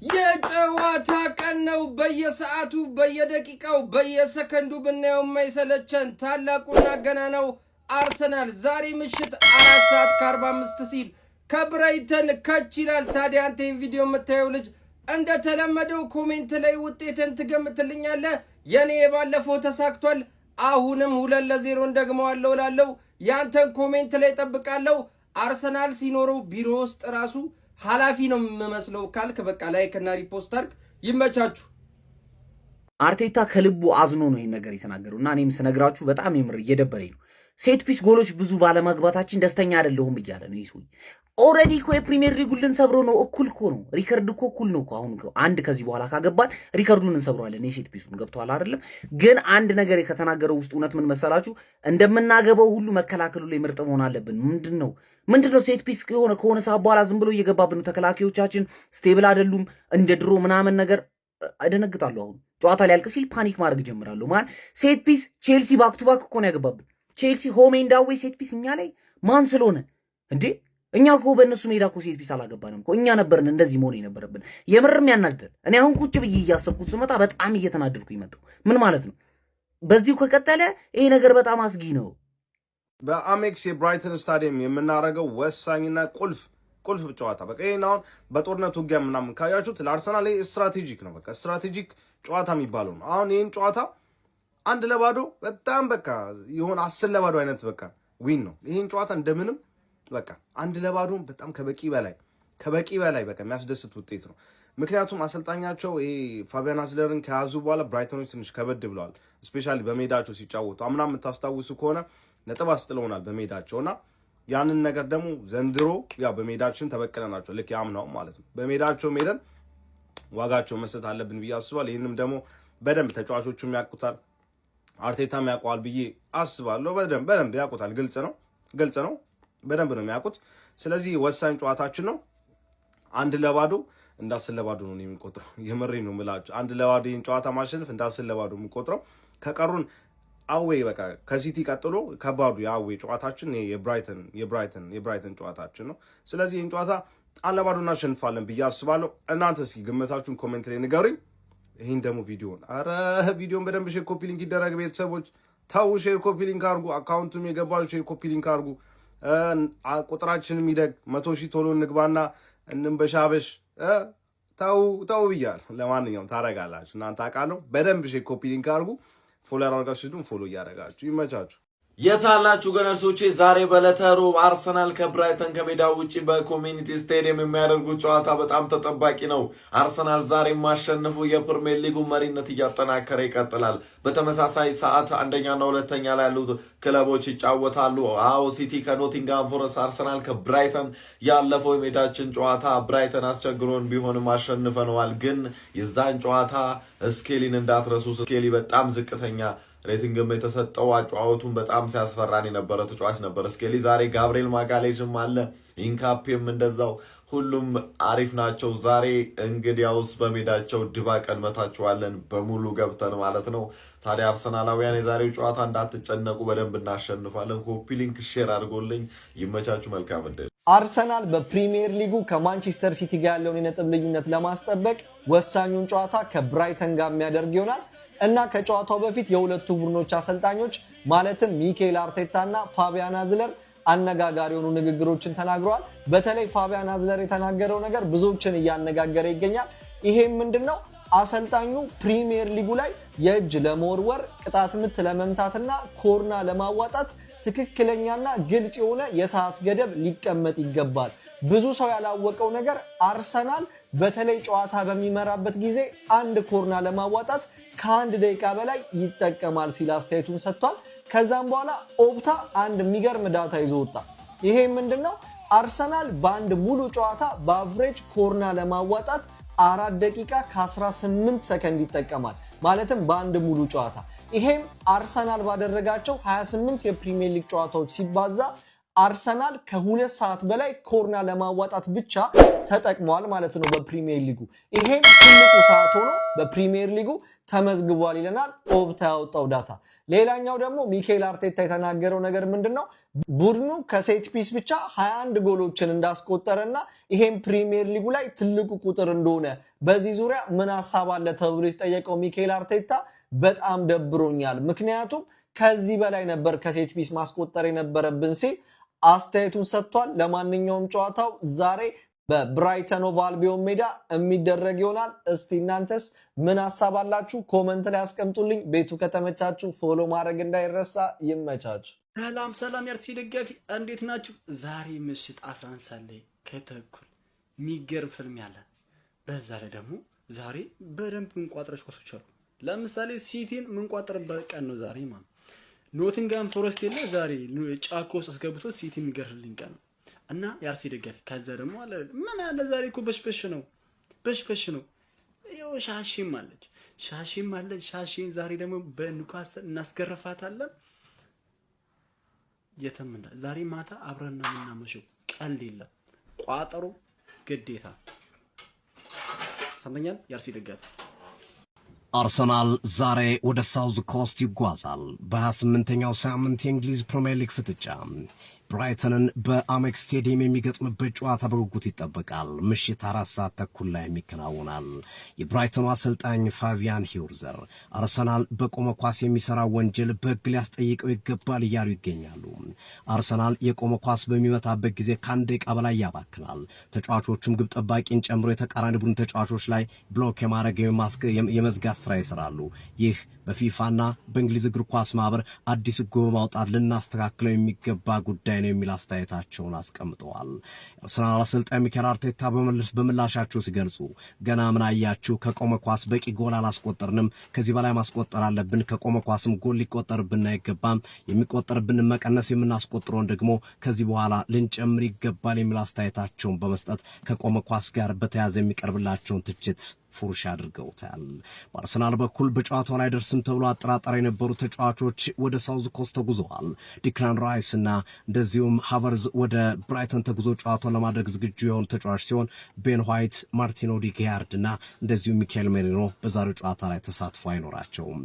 የጨዋታ ቀን ነው በየሰዓቱ በየደቂቃው በየሰከንዱ ብናየው የማይሰለቸን ታላቁና ገናናው አርሰናል ዛሬ ምሽት 4:45 ሲል ከብራይተን ከች ይላል። ታዲያ አንተ ቪዲዮ የምታየው ልጅ እንደተለመደው ኮሜንት ላይ ውጤትን ትገምትልኛለህ። የኔ ባለፈው ተሳክቷል። አሁንም 2-0 እንደግመዋለሁ እላለሁ። ያንተን ኮሜንት ላይ ጠብቃለሁ። አርሰናል ሲኖረው ቢሮ ውስጥ ራሱ ኃላፊ ነው የምመስለው ካልክ በቃ ላይክ እና ሪፖስት አድርግ። ይመቻችሁ። አርቴታ ከልቡ አዝኖ ነው ይሄን ነገር የተናገረውና እኔም ስነግራችሁ በጣም የምር እየደበረኝ ነው። ሴት ፒስ ጎሎች ብዙ ባለማግባታችን ደስተኛ አይደለሁም እያለ ነው ይሱይ። ኦሬዲ እኮ የፕሪሚየር ሊጉን ልንሰብረው ነው። እኩል እኮ ነው ሪከርድ እኮ እኩል ነው እኮ። አሁን አንድ ከዚህ በኋላ ካገባን ሪከርዱን እንሰብረዋለን። የሴት ፒሱን ገብቷል አይደለም? ግን አንድ ነገር ከተናገረው ውስጥ እውነት ምን መሰላችሁ? እንደምናገባው ሁሉ መከላከሉ ላይ ምርጥ መሆን አለብን። ምንድነው ሴት ፒስ ከሆነ ሰዓት በኋላ ዝም ብሎ እየገባብን ነው። ተከላካዮቻችን ስቴብል አይደሉም እንደ ድሮ ምናምን ነገር አደነግጣለሁ። አሁን ጨዋታ ሊያልቅ ሲል ፓኒክ ማድረግ ጀምራለሁ። ማን ሴት ፒስ ቼልሲ ባክ ቱ ባክ እኮ ነው ያገባብን። ቼልሲ ሆም ኤንድ አዌይ ሴት ፒስ እኛ ላይ ማን ስለሆነ እንዴ? እኛ እኮ በእነሱ ሜዳ እኮ ሴት ፒስ አላገባንም እኮ። እኛ ነበርን እንደዚህ መሆን የነበረብን። የምርም ያናድዳል። እኔ አሁን ቁጭ ብዬ እያሰብኩት ስመጣ በጣም እየተናደድኩ ይመጣው። ምን ማለት ነው? በዚሁ ከቀጠለ ይሄ ነገር በጣም አስጊ ነው። በአሜክስ የብራይተን ስታዲየም የምናደርገው ወሳኝና ቁልፍ ጨዋታ በቃ ይሄን አሁን በጦርነት ውጊያ ምናምን ካያችሁት ለአርሰናል ላይ ስትራቴጂክ ነው። በቃ ስትራቴጂክ ጨዋታ የሚባለው ነው። አሁን ይሄን ጨዋታ 1-0 በጣም በቃ የሆነ 10-0 አይነት በቃ ዊን ነው። ይሄን ጨዋታ እንደምንም በቃ 1-0 በጣም ከበቂ በላይ በቃ የሚያስደስት ውጤት ነው። ምክንያቱም አሰልጣኛቸው ይሄ ፋቢያን ሃዝለርን ከያዙ በኋላ ብራይተኖች ትንሽ ከበድ ብለዋል። ስፔሻሊ በሜዳቸው ሲጫወቱ አምና የምታስታውሱ ከሆነ ነጥብ አስጥለውናል በሜዳቸውና ያንን ነገር ደግሞ ዘንድሮ ያው በሜዳችን ተበቀለናቸው ልክ ያምናው ማለት ነው። በሜዳቸው ሜደን ዋጋቸው መስጠት አለብን ብዬ አስባለሁ። ይህንም ደግሞ በደንብ ተጫዋቾቹም ያውቁታል፣ አርቴታም ያውቀዋል ብዬ አስባለሁ። በደንብ ያውቁታል። ግልጽ ነው። በደንብ ነው የሚያውቁት። ስለዚህ ወሳኝ ጨዋታችን ነው። 1-0 እንዳስለባዶ ነው የሚቆጥረው። የምሬ ነው የምላችሁ። 1-0 ይህን ጨዋታ ማሸነፍ እንዳስለባዶ የሚቆጥረው። ከቀሩን አዌይ በቃ ከሲቲ ቀጥሎ ከባዱ የአዌይ ጨዋታችን የብራይተን ጨዋታችን ነው። ስለዚህ ይህን ጨዋታ 1-0 እናሸንፋለን ብዬ አስባለሁ። እናንተ እስኪ ግምታችሁን ኮሜንት ላይ ንገሩኝ። ይህን ደግሞ ቪዲዮን በደንብ ሼር ኮፒ ሊንክ ይደረግ። ቤተሰቦች ተው፣ ሼር ኮፒ ሊንክ አድርጉ። አካውንቱም የገባሉ ሼር ኮፒ ሊንክ አድርጉ። ቁጥራችንም ይደግ 100,000 ቶሎ እንግባና እንንበሻበሽ። ተው ብያለሁ። ለማንኛውም ታረጋላችሁ እናንተ አውቃለሁ። በደንብ ሼር ኮፒ ሊንክ አድርጉ። ፎሎ አድርጋችሁ ፎሎ እያደረጋችሁ ይመቻችሁ። የታላችሁ ገነርሶቼ ዛሬ በዕለተ ሮብ አርሰናል ከብራይተን ከሜዳው ውጪ በኮሚኒቲ ስቴዲየም የሚያደርጉት ጨዋታ በጣም ተጠባቂ ነው። አርሰናል ዛሬ ማሸነፉ የፕሪሚየር ሊጉ መሪነት እያጠናከረ ይቀጥላል። በተመሳሳይ ሰዓት አንደኛና ሁለተኛ ላይ ያሉት ክለቦች ይጫወታሉ። ሲቲ ከኖቲንግሃም ፎረስት፣ አርሰናል ከብራይተን። ያለፈው የሜዳችን ጨዋታ ብራይተን አስቸግሮን ቢሆንም አሸንፈነዋል። ግን የዛን ጨዋታ ስኬሊን እንዳትረሱ። ስኬሊ በጣም ዝቅተኛ ሬቲንግም የተሰጠው አጫዋቱን በጣም ሲያስፈራን የነበረ ተጫዋች ነበር ስኬሊ። ዛሬ ጋብሪኤል ማጋሌዥም አለ፣ ኢንካፔም እንደዛው፣ ሁሉም አሪፍ ናቸው። ዛሬ እንግዲያውስ በሜዳቸው ድባቅ እንመታቸዋለን በሙሉ ገብተን ማለት ነው። ታዲያ አርሰናላውያን የዛሬው ጨዋታ እንዳትጨነቁ፣ በደንብ እናሸንፋለን። ኮፒ ሊንክ ሼር አድርጎልኝ ይመቻችሁ። መልካም ዕድል። አርሰናል በፕሪሚየር ሊጉ ከማንቸስተር ሲቲ ጋር ያለውን የነጥብ ልዩነት ለማስጠበቅ ወሳኙን ጨዋታ ከብራይተን ጋር የሚያደርግ ይሆናል እና ከጨዋታው በፊት የሁለቱ ቡድኖች አሰልጣኞች ማለትም ሚኬል አርቴታ እና ፋቢያን ሃዝለር አነጋጋሪ የሆኑ ንግግሮችን ተናግረዋል። በተለይ ፋቢያን ሃዝለር የተናገረው ነገር ብዙዎችን እያነጋገረ ይገኛል። ይሄም ምንድነው? አሰልጣኙ ፕሪሚየር ሊጉ ላይ የእጅ ለመወርወር፣ ቅጣት ምት ለመምታትና ኮርና ለማዋጣት ትክክለኛና ግልጽ የሆነ የሰዓት ገደብ ሊቀመጥ ይገባል። ብዙ ሰው ያላወቀው ነገር አርሰናል በተለይ ጨዋታ በሚመራበት ጊዜ አንድ ኮርና ለማዋጣት ከ1 ደቂቃ በላይ ይጠቀማል ሲል አስተያየቱን ሰጥቷል። ከዛም በኋላ ኦፕታ አንድ የሚገርም ዳታ ይዞ ወጣ። ይሄ ምንድነው? አርሰናል በአንድ ሙሉ ጨዋታ በአቨሬጅ ኮርና ለማዋጣት 4 ደቂቃ ከ18 ሰከንድ ይጠቀማል። ማለትም በአንድ ሙሉ ጨዋታ። ይሄም አርሰናል ባደረጋቸው 28 የፕሪሚየር ሊግ ጨዋታዎች ሲባዛ አርሰናል ከ2 ሰዓት በላይ ኮርና ለማዋጣት ብቻ ተጠቅሟል ማለት ነው በፕሪሚየር ሊጉ። ይሄም ትልቁ ሰዓት ሆኖ በፕሪሚየር ሊጉ ተመዝግቧል ይለናል ኦፕታ ያወጣው ዳታ። ሌላኛው ደግሞ ሚኬል አርቴታ የተናገረው ነገር ምንድነው? ቡድኑ ከሴት ፒስ ብቻ 21 ጎሎችን እንዳስቆጠረና ይሄም ፕሪሚየር ሊጉ ላይ ትልቁ ቁጥር እንደሆነ በዚህ ዙሪያ ምን ሐሳብ አለ ተብሎ የተጠየቀው ሚኬል አርቴታ በጣም ደብሮኛል፣ ምክንያቱም ከዚህ በላይ ነበር ከሴት ፒስ ማስቆጠር የነበረብን ሲል አስተያየቱን ሰጥቷል። ለማንኛውም ጨዋታው ዛሬ በብራይተን ኦቭ አልቢዮን ሜዳ የሚደረግ ይሆናል። እስቲ እናንተስ ምን ሐሳብ አላችሁ? ኮሜንት ላይ አስቀምጡልኝ። ቤቱ ከተመቻችሁ ፎሎ ማድረግ እንዳይረሳ። ይመቻችሁ። ሰላም የአርሲ ደጋፊ እንዴት ናችሁ? ዛሬ ምሽት 11 ሰዓት ላይ ከተኩል የሚገርም ፊልም ያለ፣ በዛ ላይ ደግሞ ዛሬ በደንብ ምንቋጥረሽ ኮሶች አሉ። ለምሳሌ ሲቲን ምንቋጥርበት ቀን ነው ዛሬ ማለት። ኖቲንጋም ፎረስት የለ ዛሬ ጫኮስ አስገብቶ ሲቲ የሚገርልኝ ቀን ነው እና የአርሲ ደጋፊ ከዛ ደግሞ አለ ምን አለ ዛሬ እኮ በሽበሽ ነው። ይኸው ሻሺም አለች። ሻሺን ዛሬ ደግሞ በኒውካስትል እናስገርፋታለን። የተምንዳ ዛሬ ማታ አብረን ነው የምናመሸው። ቀልድ የለም፣ ቋጠሮ ግዴታ። ሰምተኛል የአርሲ ደጋፊ። አርሰናል ዛሬ ወደ ሳውዝ ኮስት ይጓዛል። በ28ኛው ሳምንት የእንግሊዝ ፕሪሚየር ሊግ ፍጥጫ ብራይተንን በአሜክስ ስቴዲየም የሚገጥምበት ጨዋታ በጉጉት ይጠበቃል። ምሽት 4 ሰዓት ተኩል ላይ ይከናወናል። የብራይተኑ አሰልጣኝ ፋቢያን ሂውርዘር አርሰናል በቆመ ኳስ የሚሰራ ወንጀል በሕግ ሊያስጠይቀው ይገባል እያሉ ይገኛሉ። አርሰናል የቆመ ኳስ በሚመታበት ጊዜ ከ1 ደቂቃ በላይ ያባክናል። ተጫዋቾቹም ግብ ጠባቂን ጨምሮ የተቃራኒ ቡድን ተጫዋቾች ላይ ብሎክ የማድረግ የመዝጋት ስራ ይሰራሉ። ይህ በፊፋና በእንግሊዝ እግር ኳስ ማህበር አዲስ ሕግ በማውጣት ልናስተካክለው የሚገባ ጉዳይ ነው የሚል አስተያየታቸውን አስቀምጠዋል። አርሰናል አሰልጣኝ ሚኬል አርቴታ በምላሻቸው ሲገልጹ ገና ምን አያችሁ፣ ከቆመ ኳስ በቂ ጎል አላስቆጠርንም፣ ከዚህ በላይ ማስቆጠር አለብን፣ ከቆመ ኳስም ጎል ሊቆጠርብን አይገባም፣ የሚቆጠርብን መቀነስ፣ የምናስቆጥረውን ደግሞ ከዚህ በኋላ ልንጨምር ይገባል የሚል አስተያየታቸውን በመስጠት ከቆመ ኳስ ጋር በተያያዘ የሚቀርብላቸውን ትችት ፉርሽ አድርገውታል። በአርሰናል በኩል በጨዋታው ላይ ደርስም ተብሎ አጠራጣሪ የነበሩ ተጫዋቾች ወደ ሳውዝ ኮስት ተጉዘዋል። ዲክላን ራይስ እና እንደዚሁም ሃቨርዝ ወደ ብራይተን ተጉዞ ጨዋታውን ለማድረግ ዝግጁ የሆኑ ተጫዋች ሲሆን ቤን ዋይት፣ ማርቲን ኦዲጋርድ እና እንደዚሁም ሚካኤል ሜሪኖ በዛሬው ጨዋታ ላይ ተሳትፎ አይኖራቸውም።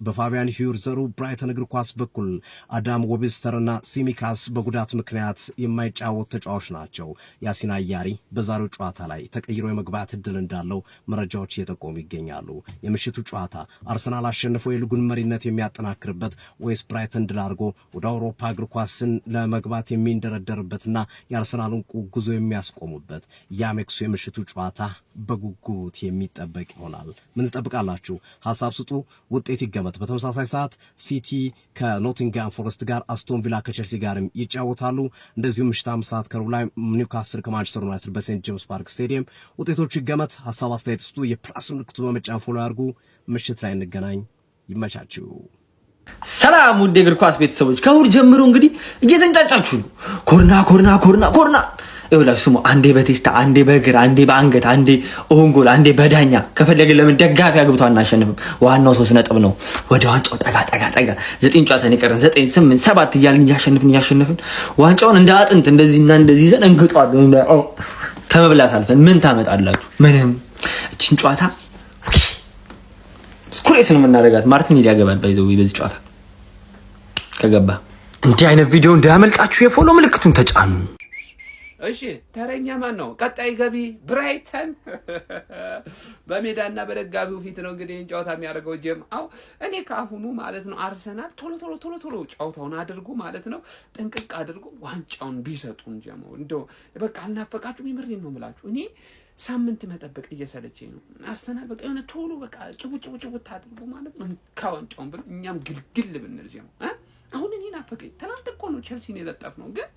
በፋቢያን ሂውርዘሩ ብራይተን እግር ኳስ በኩል አዳም ዌብስተር እና ሲሚካስ በጉዳት ምክንያት የማይጫወቱ ተጫዋች ናቸው። ያሲን አያሪ በዛሬው ጨዋታ ላይ ተቀይሮ የመግባት እድል እንዳለው መረጃዎች እየጠቆሙ ይገኛሉ። የምሽቱ ጨዋታ አርሰናል አሸንፎ የሊጉን መሪነት የሚያጠናክርበት ወይስ ብራይተን ድል አድርጎ ወደ አውሮፓ እግር ኳስን ለመግባት የሚንደረደርበትና የአርሰናልን ጉዞ የሚያስቆሙበት የአሜክሱ የምሽቱ ጨዋታ በጉጉት የሚጠበቅ ይሆናል። ምን ትጠብቃላችሁ? ሐሳብ ስጡ፣ ውጤት ይገመት። በተመሳሳይ ሰዓት ሲቲ ከኖቲንጋም ፎረስት ጋር፣ አስቶን ቪላ ከቸልሲ ጋርም ይጫወታሉ። እንደዚሁም ምሽት 5 ሰዓት ከሩብ ላይ ኒውካስትል ከማንቸስተር ዩናይትድ በሴንት ጄምስ ፓርክ ስቴዲየም። ውጤቶቹ ይገመት። ሐሳብ አስተያየት ስጡ። የፕላስ ምልክቱ በመጫን ፎሎ ያድርጉ። ምሽት ላይ እንገናኝ። ይመቻችሁ። ሰላም ውድ የእግር ኳስ ቤተሰቦች፣ ከእሑድ ጀምሮ እንግዲህ እየተንጫጫችሁ ነው። ኮርና ይኸውላችሁ ስሙ። አንዴ በቴስታ፣ አንዴ በእግር፣ አንዴ በአንገት፣ አንዴ ኦንጎል፣ አንዴ በዳኛ። ከፈለግን ለምን ደጋፊ አግብቶ አናሸንፍም? ዋናው 3 ነጥብ ነው። ወደ ዋንጫው ጠጋ 9 ጨዋታ ነው የቀረን። 9 8 7 እያልን እያሸነፍን ዋንጫውን እንደ አጥንት እንደዚህና እንደዚህ ይዘን እንግጧለን። ከመብላት አልፈን ምን ታመጣላችሁ? ምንም። እቺን ጨዋታ ስኩሬስ ነው የምናደርጋት። ማርቲኔሊ ያገባል ባይዘው በዚህ ጨዋታ ከገባ። እንዲህ አይነት ቪዲዮ እንዳያመልጣችሁ የፎሎ ምልክቱን ተጫኑ። እሺ ተረኛ ማን ነው? ቀጣይ ገቢ ብራይተን በሜዳና በደጋፊው ፊት ነው እንግዲህ ጨዋታ የሚያደርገው። ጀምአው እኔ ካሁኑ ማለት ነው አርሰናል ቶሎ ጨዋታውን አድርጉ ማለት ነው፣ ጥንቅቅ አድርጉ፣ ዋንጫውን ቢሰጡን። ጀምአው እንደው በቃ አልናፈቃችሁም? ይምርልኝ ነው የምላችሁ። እኔ ሳምንት መጠበቅ እየሰለቸኝ ነው። አርሰናል በቃ የሆነ ቶሎ በቃ ጭቡ ታድርጉ ማለት ነው ካዋንጫውን ብለው እኛም ግልግል ብንል። ጀምአው አሁን እኔ ናፈቀኝ። ትናንት እኮ ነው ቸልሲን የለጠፍ ነው ግን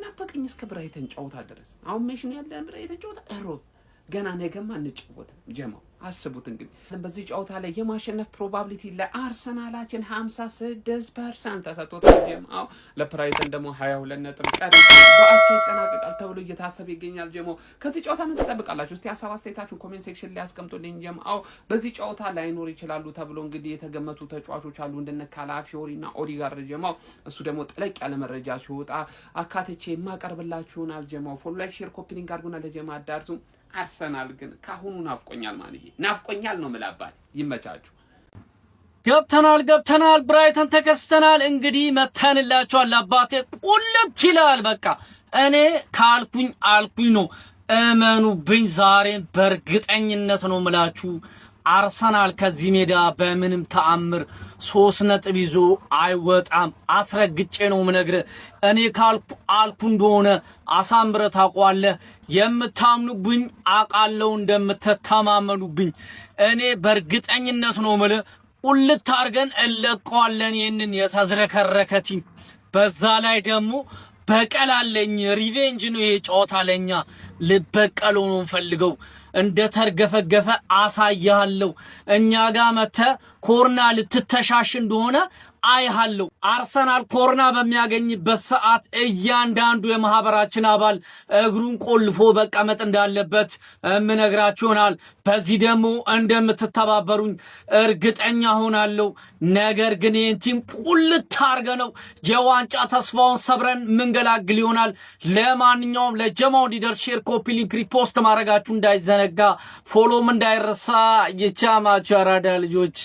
ናፈቀኝ እስከ ብራይተን ጨዋታ ድረስ። አሁን ሜሽን ያለን ብራይተን ጨዋታ እሮብ ገና ነገማ እንጫወት። ጀማው አስቡት እንግዲህ በዚህ ጨዋታ ላይ የማሸነፍ ፕሮባቢሊቲ ለአርሰናላችን 56% ተሰጥቶታል። ጀማው ለብራይተን ደግሞ 22 ነጥብ ቀሪ በአቻ ይጠናቀቃል ተብሎ እየታሰበ ይገኛል። ጀማው ከዚህ ጨዋታ ምን ትጠብቃላችሁ? እስቲ ሀሳብ አስተያየታችሁን ኮሜንት ሴክሽን ላይ አስቀምጡልኝ። ጀማው በዚህ ጨዋታ ላይኖር ይችላሉ ተብሎ እንግዲህ የተገመቱ ተጫዋቾች አሉ እንደነ ካላፊዮሪና ኦዲጋርድ። ጀማው እሱ ደግሞ ጠለቅ ያለ መረጃ ሲወጣ አካተቼ የማቀርብላችሁናል። ጀማው ፎሎ ላይክ ሼር ኮፒ ሊንክ አድርጉና ለጀማ አዳርሱ። አርሰናል ግን ካሁኑ ናፍቆኛል ማለት ናፍቆኛል ነው ምላባል። ይመቻችሁ። ገብተናል ብራይተን ተከስተናል። እንግዲህ መተንላችኋል። አባቴ ቁልት ይላል። በቃ እኔ ካልኩኝ ነው። እመኑብኝ ዛሬን በእርግጠኝነት ነው ምላችሁ አርሰናል ከዚህ ሜዳ በምንም ተአምር 3 ነጥብ ይዞ አይወጣም። አስረግጬ ነው ምነግርህ። እኔ ካልኩ እንደሆነ አሳምረ ታውቀዋለህ። የምታምኑብኝ አውቃለሁ እንደምትተማመኑብኝ። እኔ በእርግጠኝነት ነው የምልህ ቁልት አድርገን እለቀዋለን ይህንን የተዝረከረከ ቲም። በዛ ላይ ደግሞ በቀላለኝ ሪቬንጅ ነው ይሄ ጨዋታ ለኛ። ልበቀለው ነው ፈልገው እንደ ተርገፈገፈ አሳያለሁ። እኛ ጋር መተ ኮርና ልትተሻሽ እንደሆነ አይሃለሁ። አርሰናል ኮርና በሚያገኝበት ሰዓት እያንዳንዱ የማህበራችን አባል እግሩን ቆልፎ መቀመጥ እንዳለበት እምነግራችሁ ይሆናል። በዚህ ደግሞ እንደምትተባበሩኝ እርግጠኛ ሆናለሁ። ነገር ግን ይህን ቲም ቁልት አድርገነው የዋንጫ ተስፋውን ሰብረን ምንገላግል ይሆናል። ለማንኛውም ለጀማው እንዲደርስ ሼር፣ ኮፒ ሊንክ፣ ሪፖስት ማድረጋችሁ እንዳይዘነጋ፣ ፎሎም እንዳይረሳ። የቻማችሁ አራዳ ልጆች